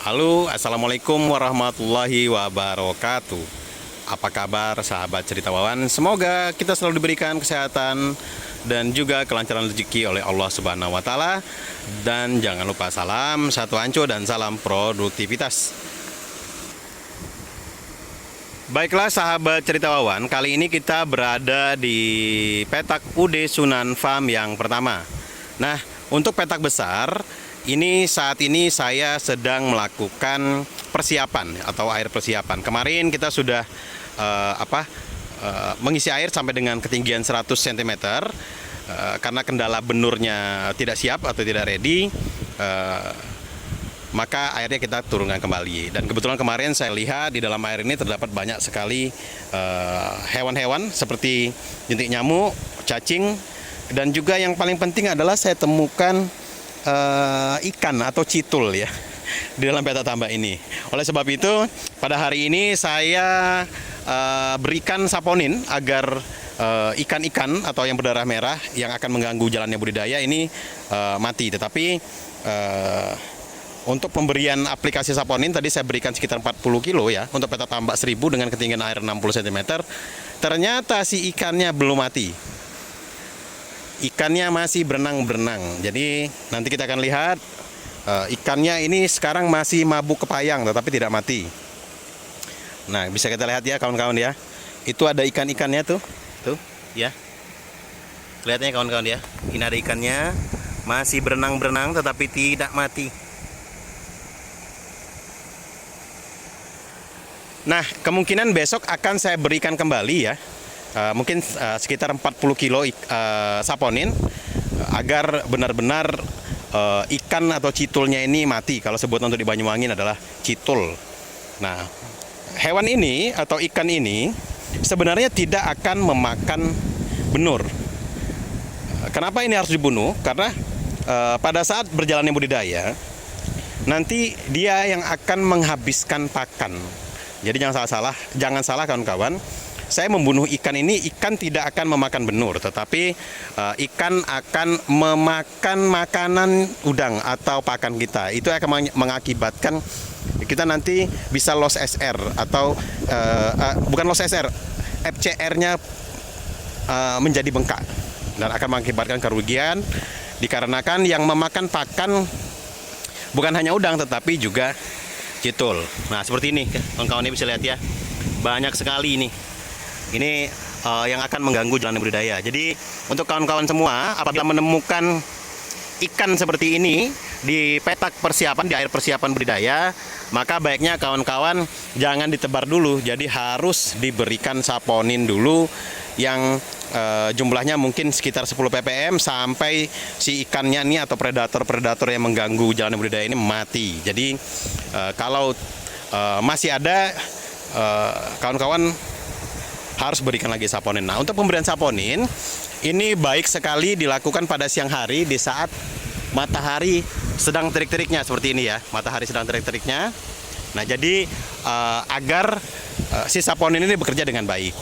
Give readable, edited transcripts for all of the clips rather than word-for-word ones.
Halo, assalamualaikum warahmatullahi wabarakatuh. Apa kabar sahabat cerita wawan? Semoga kita selalu diberikan kesehatan dan juga kelancaran rezeki oleh Allah Subhanahu wa Ta'ala. Dan jangan lupa salam satu anco dan salam produktivitas. Baiklah sahabat cerita wawan, kali ini kita berada di petak UD Sunan Farm yang pertama. Nah, untuk petak besar ini saat ini saya sedang melakukan persiapan atau air persiapan. Kemarin kita sudah mengisi air sampai dengan ketinggian 100 cm karena kendala benurnya tidak siap atau tidak ready, maka airnya kita turunkan kembali. Dan kebetulan kemarin saya lihat di dalam air ini terdapat banyak sekali hewan-hewan seperti jentik nyamuk, cacing, dan juga yang paling penting adalah saya temukan ikan atau citul ya di dalam petak tambak ini. Oleh sebab itu pada hari ini saya berikan saponin agar ikan-ikan atau yang berdarah merah yang akan mengganggu jalannya budidaya ini mati. Tetapi untuk pemberian aplikasi saponin tadi saya berikan sekitar 40 kilo ya untuk petak tambak 1000 dengan ketinggian air 60 cm. Ternyata si ikannya belum mati. Ikannya masih berenang-berenang. Jadi nanti kita akan lihat ikannya ini sekarang masih mabuk kepayang tetapi tidak mati. Nah, bisa kita lihat ya kawan-kawan ya. Itu ada ikan-ikannya tuh ya. Kelihatannya kawan-kawan ya. Ini ada ikannya masih berenang-berenang tetapi tidak mati. Nah, kemungkinan besok akan saya berikan kembali ya. Mungkin sekitar 40 kilo saponin agar benar-benar ikan atau citulnya ini mati. Kalau sebutan untuk di Banyuwangi adalah citul. Nah, hewan ini atau ikan ini sebenarnya tidak akan memakan benur. Kenapa ini harus dibunuh? Karena pada saat berjalannya budidaya nanti dia yang akan menghabiskan pakan. Jadi jangan salah kawan-kawan. Saya membunuh ikan ini, ikan tidak akan memakan benur, tetapi ikan akan memakan makanan udang atau pakan kita. Itu akan mengakibatkan kita nanti bisa loss SR atau bukan loss SR, FCR-nya menjadi bengkak dan akan mengakibatkan kerugian dikarenakan yang memakan pakan bukan hanya udang tetapi juga citul. Nah, seperti ini kawan-kawan, ini bisa lihat ya, banyak sekali ini. Ini yang akan mengganggu jalan budidaya. Jadi untuk kawan-kawan semua, apabila menemukan ikan seperti ini di petak persiapan, di air persiapan budidaya, maka baiknya kawan-kawan jangan ditebar dulu. Jadi harus diberikan saponin dulu yang jumlahnya mungkin sekitar 10 ppm sampai si ikannya ini atau predator-predator yang mengganggu jalan budidaya ini mati. Jadi kalau masih ada, kawan-kawan harus berikan lagi saponin. Nah, untuk pemberian saponin ini baik sekali dilakukan pada siang hari di saat matahari sedang terik-teriknya seperti ini ya. Matahari sedang terik-teriknya. Nah, jadi agar si saponin ini bekerja dengan baik.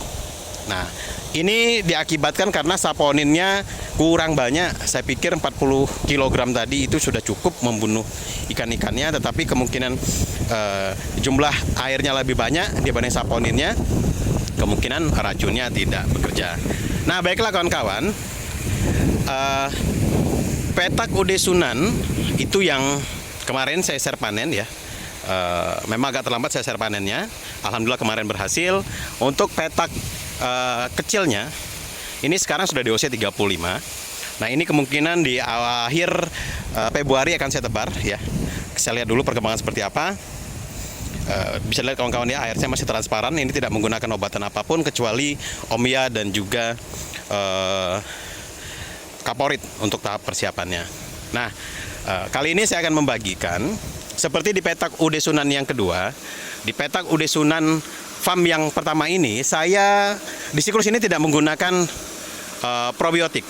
Nah, ini diakibatkan karena saponinnya kurang banyak. Saya pikir 40 kg tadi itu sudah cukup membunuh ikan-ikannya, tetapi kemungkinan jumlah airnya lebih banyak dibanding saponinnya, kemungkinan racunnya tidak bekerja. Nah, baiklah kawan-kawan, petak UD Sunan itu yang kemarin saya share panen ya. Memang agak terlambat saya share panennya. Alhamdulillah kemarin berhasil. Untuk petak kecilnya ini sekarang sudah di usia 35. Nah, ini kemungkinan di akhir Februari akan saya tebar ya. Saya lihat dulu perkembangan seperti apa. Bisa lihat kawan-kawan ya, airnya masih transparan. Ini tidak menggunakan obatan apapun kecuali omia dan juga kaporit untuk tahap persiapannya. Nah, kali ini saya akan membagikan seperti di petak UD Sunan yang kedua. Di petak UD Sunan Farm yang pertama ini, saya di siklus ini tidak menggunakan probiotik.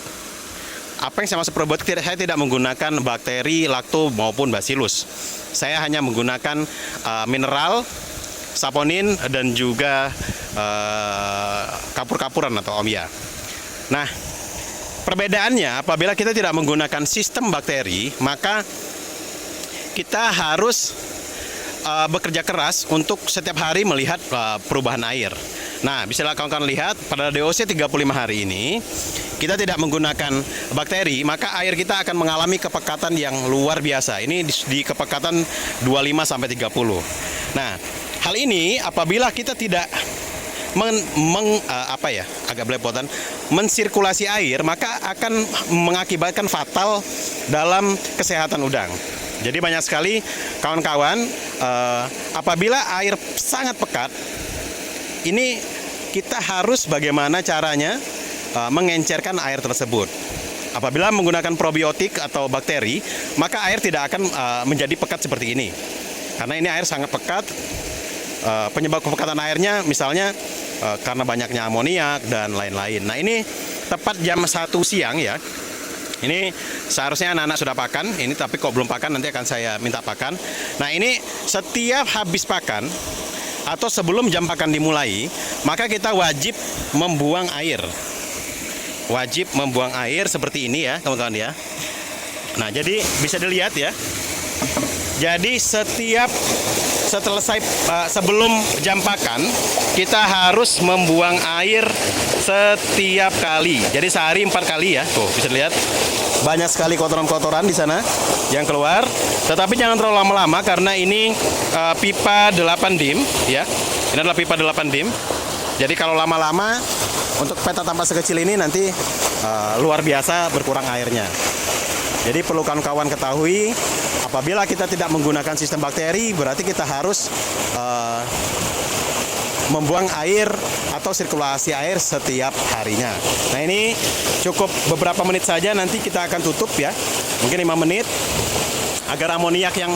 Apa yang saya maksud probiotik, saya tidak menggunakan bakteri, lakto maupun bacillus. Saya hanya menggunakan mineral, saponin, dan juga kapur-kapuran atau omia. Nah, perbedaannya apabila kita tidak menggunakan sistem bakteri, maka kita harus bekerja keras untuk setiap hari melihat perubahan air. Nah, bisa kawan-kawan lihat pada DOC 35 hari ini kita tidak menggunakan bakteri, maka air kita akan mengalami kepekatan yang luar biasa. Ini di kepekatan 25 sampai 30. Nah, hal ini apabila kita tidak agak belepotan mensirkulasi air, maka akan mengakibatkan fatal dalam kesehatan udang. Jadi banyak sekali kawan-kawan apabila air sangat pekat, ini kita harus bagaimana caranya mengencerkan air tersebut. Apabila menggunakan probiotik atau bakteri, maka air tidak akan menjadi pekat seperti ini. Karena ini air sangat pekat. Penyebab kepekatan airnya misalnya karena banyaknya amoniak dan lain-lain. Nah, ini tepat jam 1 siang ya. Ini seharusnya anak-anak sudah pakan, ini tapi kok belum pakan, nanti akan saya minta pakan. Nah, ini setiap habis pakan atau sebelum jam pakan dimulai, maka kita wajib membuang air. Wajib membuang air seperti ini ya, teman-teman ya. Nah, jadi bisa dilihat ya. Jadi sebelum jam pakan kita harus membuang air setiap kali. Jadi sehari 4 kali ya. Tuh bisa dilihat banyak sekali kotoran-kotoran di sana yang keluar. Tetapi jangan terlalu lama-lama karena ini pipa 8 dim ya. Ini adalah pipa 8 dim. Jadi kalau lama-lama untuk peta tanpa sekecil ini nanti luar biasa berkurang airnya. Jadi perlu kawan-kawan ketahui, apabila kita tidak menggunakan sistem bakteri, berarti kita harus membuang air atau sirkulasi air setiap harinya. Nah, ini cukup beberapa menit saja, nanti kita akan tutup ya, mungkin 5 menit, agar amoniak yang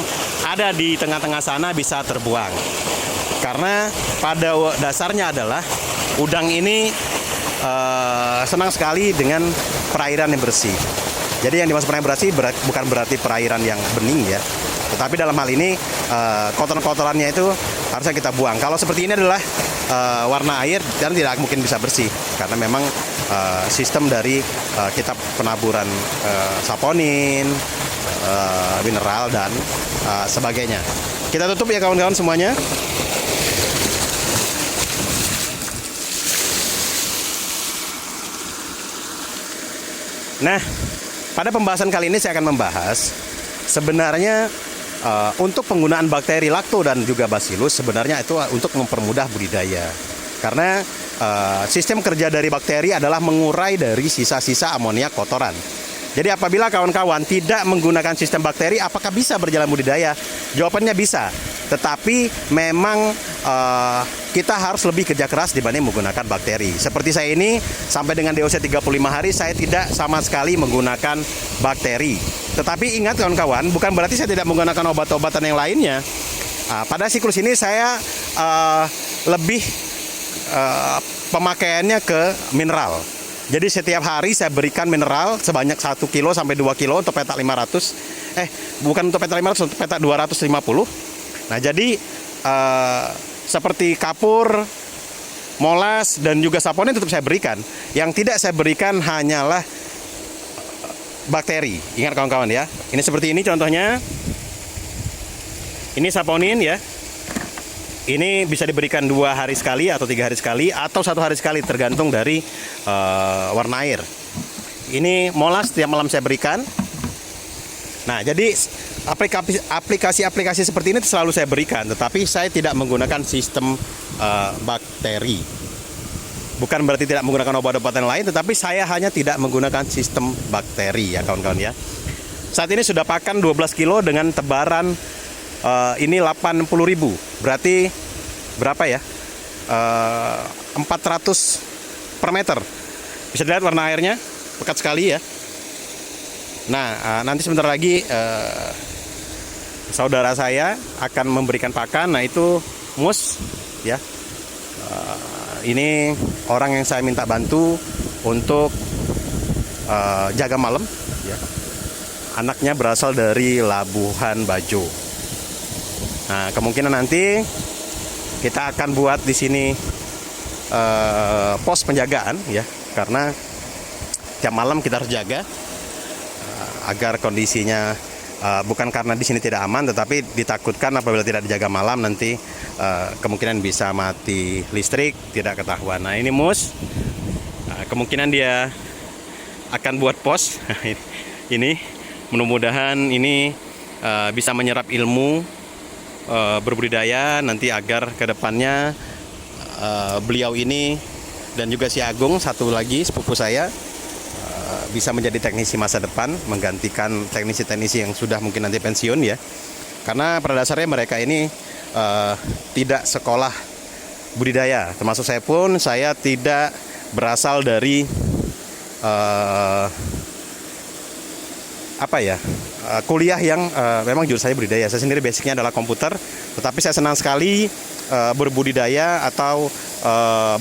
ada di tengah-tengah sana bisa terbuang. Karena pada dasarnya adalah udang ini senang sekali dengan perairan yang bersih. Jadi yang dimaksud perairan bersih bukan berarti perairan yang bening ya. Tetapi dalam hal ini kotoran-kotorannya itu harusnya kita buang. Kalau seperti ini adalah warna air dan tidak mungkin bisa bersih. Karena memang sistem dari kita penaburan saponin, mineral dan sebagainya. Kita tutup ya kawan-kawan semuanya. Nah, pada pembahasan kali ini saya akan membahas sebenarnya untuk penggunaan bakteri lakto dan juga bacillus sebenarnya itu untuk mempermudah budidaya. Karena sistem kerja dari bakteri adalah mengurai dari sisa-sisa amoniak kotoran. Jadi apabila kawan-kawan tidak menggunakan sistem bakteri, apakah bisa berjalan budidaya? Jawabannya bisa. Tetapi memang kita harus lebih kerja keras dibanding menggunakan bakteri. Seperti saya ini, sampai dengan DOC 35 hari, saya tidak sama sekali menggunakan bakteri. Tetapi ingat kawan-kawan, bukan berarti saya tidak menggunakan obat-obatan yang lainnya. Pada siklus ini saya lebih pemakaiannya ke mineral. Jadi setiap hari saya berikan mineral sebanyak 1 kilo sampai 2 kilo untuk petak 500. Bukan untuk petak 500, untuk petak 250. Nah, jadi seperti kapur, molas dan juga saponin tetap saya berikan. Yang tidak saya berikan hanyalah bakteri. Ingat kawan-kawan ya. Ini seperti ini contohnya. Ini saponin ya. Ini bisa diberikan 2 hari sekali atau 3 hari sekali atau 1 hari sekali tergantung dari warna air. Ini molas tiap malam saya berikan. Nah, jadi aplikasi-aplikasi seperti ini selalu saya berikan, tetapi saya tidak menggunakan sistem bakteri. Bukan berarti tidak menggunakan obat-obatan lain, tetapi saya hanya tidak menggunakan sistem bakteri ya kawan-kawan ya. Saat ini sudah pakan 12 kilo dengan tebaran ini 80.000. Berarti berapa ya? 400 per meter. Bisa dilihat warna airnya, pekat sekali ya. Nah, nanti sebentar lagi saudara saya akan memberikan pakan. Nah, itu mus ya. Ini orang yang saya minta bantu untuk jaga malam ya. Anaknya berasal dari Labuhan Bajo. Nah, kemungkinan nanti kita akan buat di sini pos penjagaan ya, karena tiap malam kita harus jaga agar kondisinya bukan karena di sini tidak aman, tetapi ditakutkan apabila tidak dijaga malam nanti kemungkinan bisa mati listrik, tidak ketahuan. Nah ini mus, kemungkinan dia akan buat pos. Ini mudah-mudahan ini bisa menyerap ilmu berbudidaya nanti agar kedepannya beliau ini dan juga si Agung satu lagi sepupu saya bisa menjadi teknisi masa depan, menggantikan teknisi-teknisi yang sudah mungkin nanti pensiun ya. Karena pada dasarnya mereka ini tidak sekolah budidaya, termasuk saya pun, saya tidak berasal dari kuliah yang memang jurusannya budidaya. Saya sendiri basicnya adalah komputer, tetapi saya senang sekali berbudidaya atau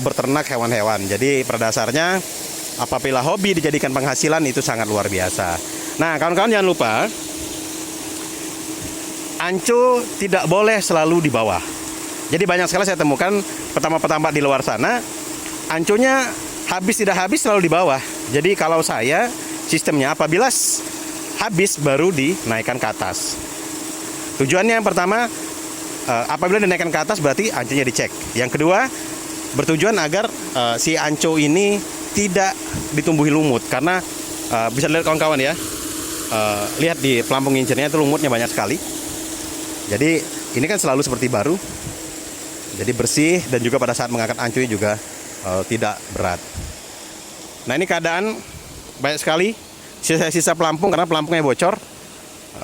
berternak hewan-hewan. Jadi pada dasarnya apabila hobi dijadikan penghasilan itu sangat luar biasa. Nah kawan-kawan jangan lupa, anco tidak boleh selalu di bawah. Jadi banyak sekali saya temukan petambak-petambak di luar sana, anconya habis tidak habis selalu di bawah. Jadi kalau saya sistemnya apabila habis baru dinaikkan ke atas. Tujuannya yang pertama, apabila dinaikkan ke atas berarti anconya dicek. Yang kedua, bertujuan agar si anco ini tidak ditumbuhi lumut, karena bisa dilihat kawan-kawan ya, lihat di pelampung ngincernya itu lumutnya banyak sekali. Jadi ini kan selalu seperti baru, jadi bersih, dan juga pada saat mengangkat anconya juga tidak berat. Nah ini keadaan banyak sekali sisa-sisa pelampung karena pelampungnya bocor.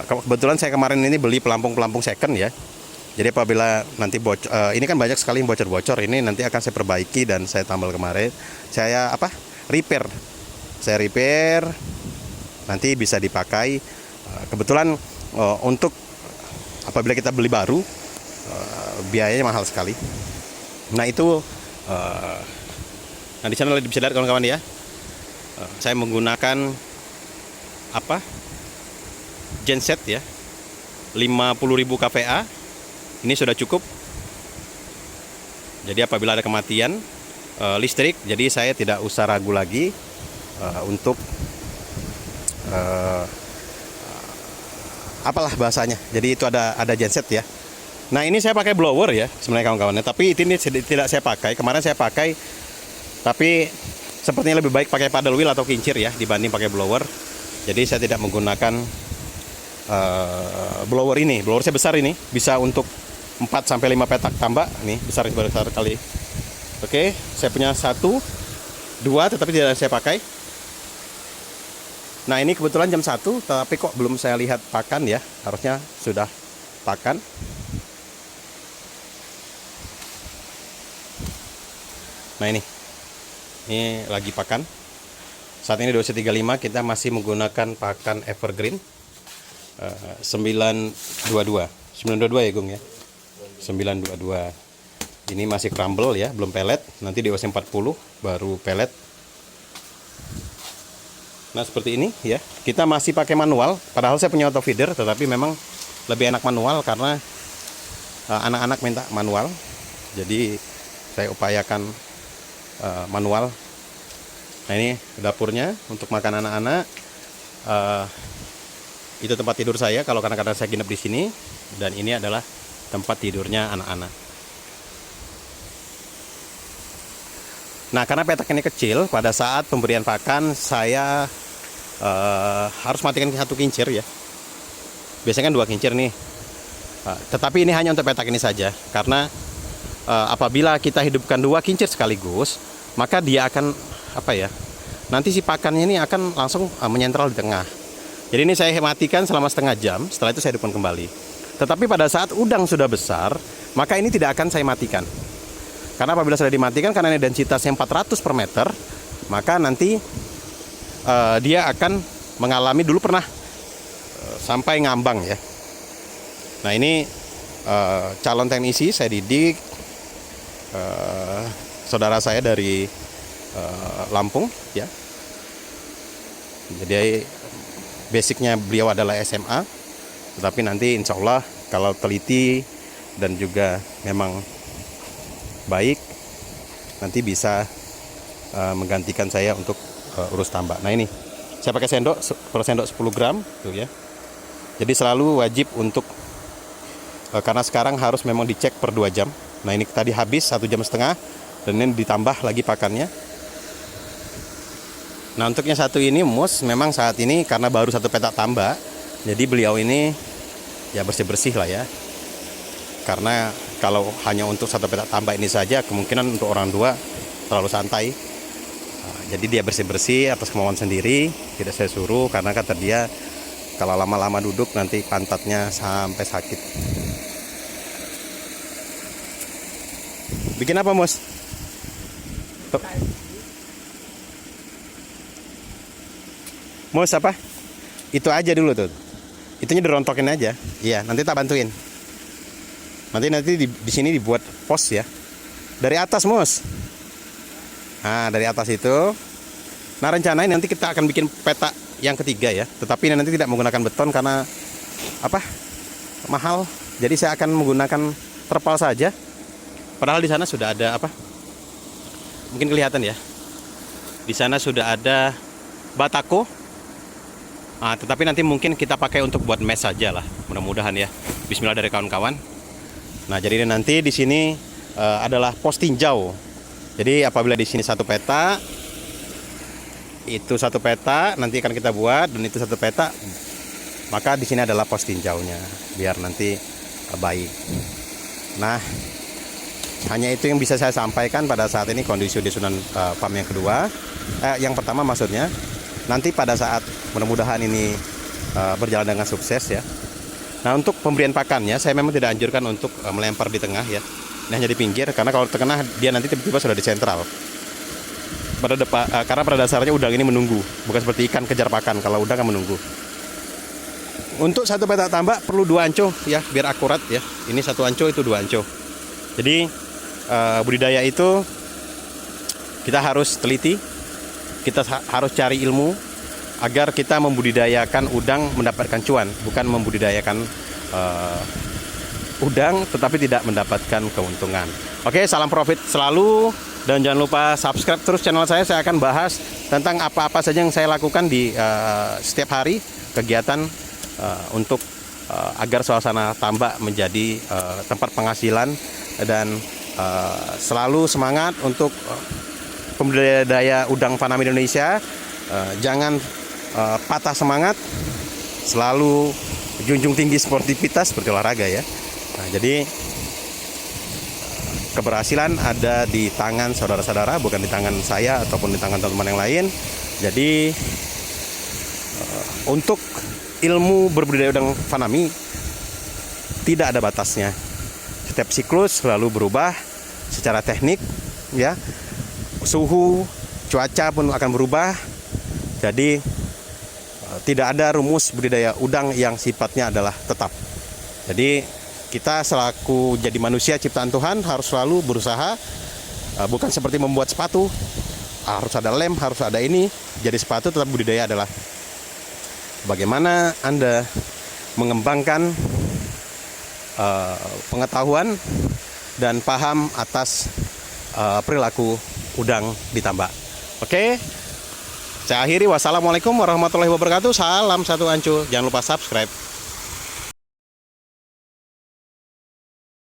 Kebetulan saya kemarin ini beli pelampung second ya. Jadi apabila nanti bocor, ini kan banyak sekali yang bocor-bocor, ini nanti akan saya perbaiki dan saya tambal kemarin. Saya repair. Saya repair, nanti bisa dipakai. Kebetulan untuk apabila kita beli baru, biayanya mahal sekali. Nah itu, nah di sana bisa lihat kawan-kawan ya. Saya menggunakan genset ya, 50.000 kVA. Ini sudah cukup. Jadi apabila ada kematian listrik, jadi saya tidak usah ragu lagi untuk apalah bahasanya. Jadi itu ada genset ya. Nah ini saya pakai blower ya sebenarnya kawan-kawan. Tapi ini tidak saya pakai. Kemarin saya pakai, tapi sepertinya lebih baik pakai paddle wheel atau kincir ya dibanding pakai blower. Jadi saya tidak menggunakan blower ini. Blower saya besar ini, bisa untuk 4-5 petak tambak. Nih besar kali. Oke, saya punya 1, 2, tetapi tidak saya pakai. Nah ini kebetulan jam 1, tapi kok belum saya lihat pakan ya. Harusnya sudah pakan. Nah ini lagi pakan. Saat ini 235, kita masih menggunakan pakan evergreen 922 ya Gung ya. 922. Ini masih crumble ya, belum pelet. Nanti di OC 40 baru pelet. Nah seperti ini ya. Kita masih pakai manual. Padahal saya punya auto feeder, tetapi memang lebih enak manual karena anak-anak minta manual. Jadi saya upayakan manual. Nah ini dapurnya untuk makan anak-anak. Itu tempat tidur saya kalau kadang-kadang saya nginep di sini. Dan ini adalah tempat tidurnya anak-anak. Nah karena petak ini kecil, pada saat pemberian pakan saya harus matikan 1 kincir ya. Biasanya kan 2 kincir nih. Tetapi ini hanya untuk petak ini saja, karena apabila kita hidupkan 2 kincir sekaligus, maka dia akan nanti si pakannya ini akan langsung menyentral di tengah. Jadi ini saya matikan selama setengah jam, setelah itu saya hidupkan kembali. Tetapi pada saat udang sudah besar, maka ini tidak akan saya matikan. Karena apabila sudah dimatikan, karena ini densitasnya 400 per meter, maka nanti dia akan mengalami, dulu pernah sampai ngambang ya. Nah ini calon teknisi saya didik, saudara saya dari Lampung ya. Jadi basicnya beliau adalah SMA, tetapi nanti insya Allah kalau teliti dan juga memang baik, nanti bisa menggantikan saya untuk urus tambak. Nah ini saya pakai sendok, per sendok 10 gram tuh ya. Jadi selalu wajib untuk karena sekarang harus memang dicek per 2 jam. Nah ini tadi habis 1,5 jam, dan ini ditambah lagi pakannya. Nah untuk yang satu ini Mus, memang saat ini karena baru 1 petak tambak, jadi beliau ini ya bersih-bersih lah ya. Karena kalau hanya untuk 1 petak tambak ini saja, kemungkinan untuk orang tua terlalu santai. Jadi dia bersih-bersih atas kemauan sendiri, tidak saya suruh, karena kata dia kalau lama-lama duduk nanti pantatnya sampai sakit. Bikin apa Mus? Mus apa? Itu aja dulu tuh. Itunya dirontokin aja. Iya, nanti tak bantuin. Nanti di sini dibuat pos ya. Dari atas Mus. Nah, dari atas itu. Nah, rencana nanti kita akan bikin peta yang ketiga ya. Tetapi nanti tidak menggunakan beton karena apa? Mahal. Jadi saya akan menggunakan terpal saja. Padahal di sana sudah ada apa? Mungkin kelihatan ya. Di sana sudah ada batako. Nah, tetapi nanti mungkin kita pakai untuk buat mesh saja lah. Mudah-mudahan ya. Bismillah dari kawan-kawan. Nah, jadi nanti di sini adalah pos tinjau. Jadi apabila di sini 1 peta, itu 1 peta nanti akan kita buat, dan itu 1 peta, maka di sini adalah pos tinjaunya biar nanti baik. Nah, hanya itu yang bisa saya sampaikan pada saat ini kondisi di Sunan Farm yang kedua, yang pertama maksudnya. Nanti pada saat mudah-mudahan ini berjalan dengan sukses ya. Nah untuk pemberian pakannya saya memang tidak anjurkan untuk melempar di tengah ya. Ini hanya di pinggir, karena kalau di tengah dia nanti tiba-tiba sudah di sentral. Karena pada dasarnya udang ini menunggu, bukan seperti ikan kejar pakan. Kalau udang kan menunggu. Untuk 1 petak tambak perlu 2 anco ya, biar akurat ya. Ini 1 anco, itu 2 anco. Jadi budidaya itu kita harus teliti, kita harus cari ilmu agar kita membudidayakan udang mendapatkan cuan, bukan membudidayakan udang tetapi tidak mendapatkan keuntungan. Oke, salam profit selalu, dan jangan lupa subscribe terus channel saya. Saya akan bahas tentang apa-apa saja yang saya lakukan di setiap hari kegiatan untuk agar suasana tambak menjadi tempat penghasilan, dan selalu semangat untuk pembudidaya udang faname Indonesia. Jangan patah semangat, selalu junjung tinggi sportivitas seperti olahraga ya. Nah, jadi keberhasilan ada di tangan saudara-saudara, bukan di tangan saya ataupun di tangan teman-teman yang lain. Jadi untuk ilmu berbudidaya udang faname tidak ada batasnya. Setiap siklus selalu berubah secara teknik ya. Suhu, cuaca pun akan berubah. Jadi tidak ada rumus budidaya udang yang sifatnya adalah tetap. Jadi kita selaku jadi manusia ciptaan Tuhan harus selalu berusaha, bukan seperti membuat sepatu, harus ada lem, harus ada ini. Jadi sepatu tetap budidaya adalah bagaimana Anda mengembangkan pengetahuan dan paham atas perilaku udang di tambak. Oke, saya akhiri. Wassalamualaikum warahmatullahi wabarakatuh. Salam 1 anco. Jangan lupa subscribe.